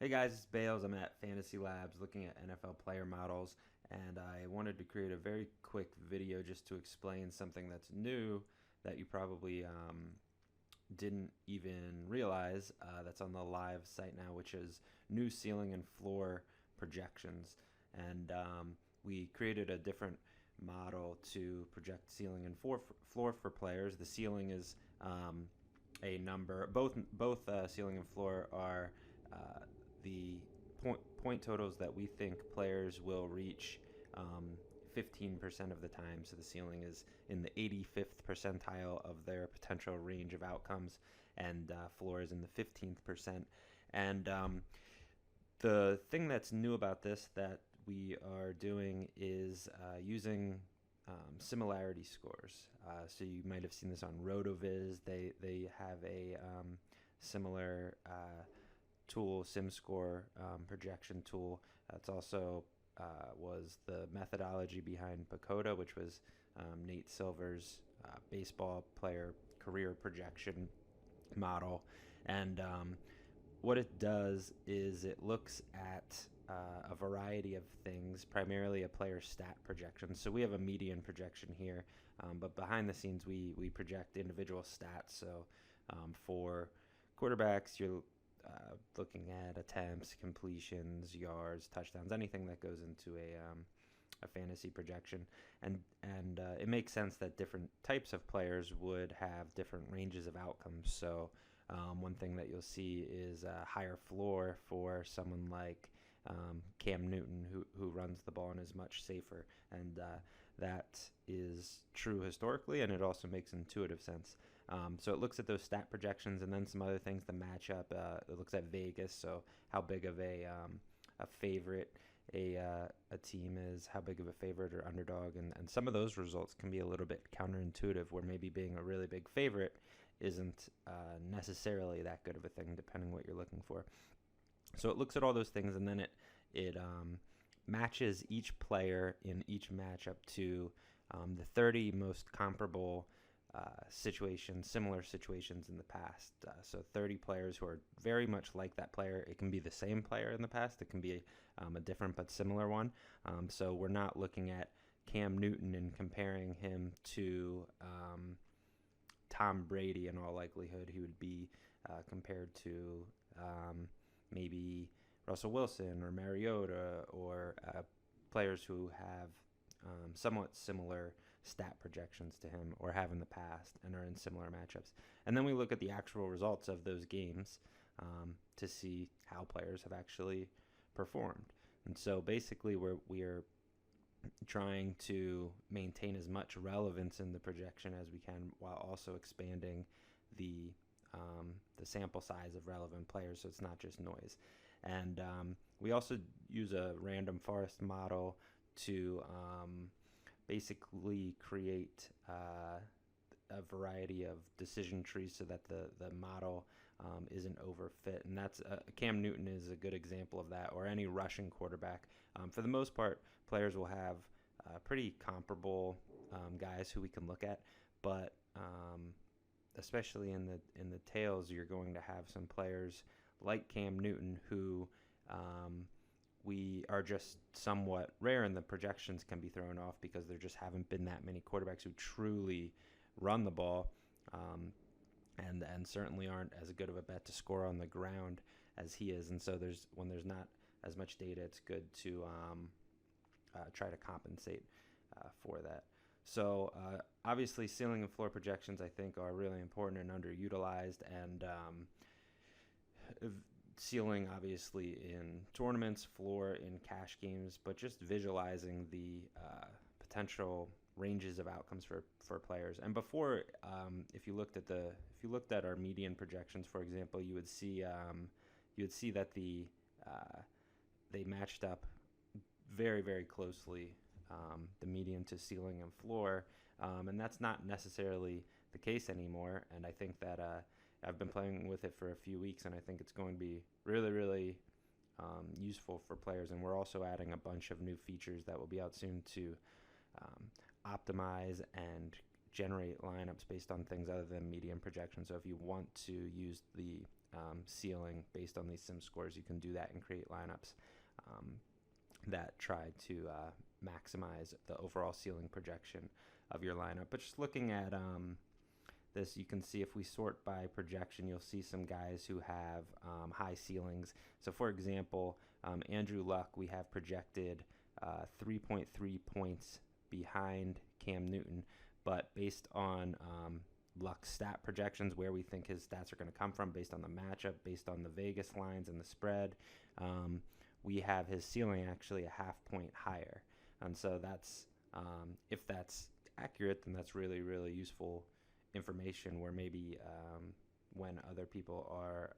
Hey guys, it's Bales. I'm at FantasyLabs looking at NFL player models, and I wanted to create a very quick video just to explain something that's new that you probably didn't even realize that's on the live site now, which is new ceiling and floor projections. And we created a different model to project ceiling and floor for players. The ceiling is a number. Both ceiling and floor are the point totals that we think players will reach 15% of the time. So the ceiling is in the 85th percentile of their potential range of outcomes, and floor is in the 15th percent. And the thing that's new about this that we are doing is using similarity scores. So you might have seen this on RotoViz. They have a similar tool, SimScore projection tool. It's also was the methodology behind Pacoda, which was Nate Silver's baseball player career projection model. And what it does is it looks at a variety of things, primarily a player stat projection. So we have a median projection here, but behind the scenes we project individual stats. So for quarterbacks, you're looking at attempts, completions, yards, touchdowns, anything that goes into a fantasy projection, and it makes sense that different types of players would have different ranges of outcomes. So one thing that you'll see is a higher floor for someone like Cam Newton, who runs the ball and is much safer, and that is true historically, and it also makes intuitive sense. So it looks at those stat projections and then some other things. The matchup, it looks at Vegas, so how big of a favorite a team is, how big of a favorite or underdog, and some of those results can be a little bit counterintuitive, where maybe being a really big favorite isn't necessarily that good of a thing, depending what you're looking for. So it looks at all those things, and then it matches each player in each matchup to the 30 most comparable similar situations in the past. So 30 players who are very much like that player. It can be the same player in the past. It can be a different but similar one. So we're not looking at Cam Newton and comparing him to Tom Brady. In all likelihood, he would be compared to maybe Russell Wilson or Mariota, or players who have somewhat similar stat projections to him, or have in the past, and are in similar matchups. And then we look at the actual results of those games to see how players have actually performed. And so basically we're trying to maintain as much relevance in the projection as we can, while also expanding the sample size of relevant players, so it's not just noise. And we also use a random forest model to basically create a variety of decision trees so that the model isn't overfit. And that's Cam Newton is a good example of that, or any rushing quarterback. For the most part, players will have pretty comparable guys who we can look at, but especially in the tails, you're going to have some players like Cam Newton who we are just somewhat rare, and the projections can be thrown off because there just haven't been that many quarterbacks who truly run the ball, and certainly aren't as good of a bet to score on the ground as he is. And so when there's not as much data, it's good to try to compensate for that. So obviously, ceiling and floor projections, I think, are really important and underutilized, and ceiling obviously in tournaments, floor in cash games, but just visualizing the potential ranges of outcomes for players. And before, if you looked at our median projections, for example, you would see that they matched up very, very closely, the median to ceiling and floor, and that's not necessarily the case anymore. And I think that I've been playing with it for a few weeks, and I think it's going to be really, really useful for players. And we're also adding a bunch of new features that will be out soon to optimize and generate lineups based on things other than median projection. So if you want to use the ceiling based on these sim scores. You can do that and create lineups that try to maximize the overall ceiling projection of your lineup. But just looking at this, you can see if we sort by projection, you'll see some guys who have high ceilings. So for example, Andrew Luck, we have projected 3.3 points behind Cam Newton, but based on Luck's stat projections, where we think his stats are going to come from based on the matchup, based on the Vegas lines and the spread, we have his ceiling actually a half point higher. And so that's, if that's accurate, then that's really, really useful information where maybe when other people are,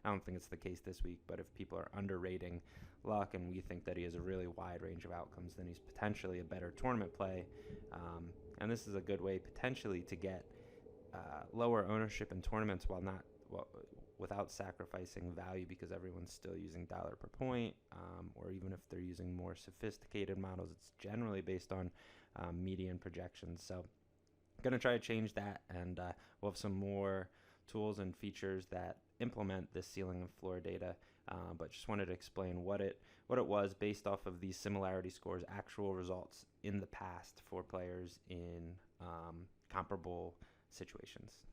I don't think it's the case this week, but if people are underrating Luck and we think that he has a really wide range of outcomes, then he's potentially a better tournament play. And this is a good way potentially to get lower ownership in tournaments without sacrificing value, because everyone's still using dollar per point, or even if they're using more sophisticated models, it's generally based on median projections. So I'm going to try to change that, and we'll have some more tools and features that implement this ceiling and floor data, but just wanted to explain what it was based off of these similarity scores, actual results in the past for players in comparable situations.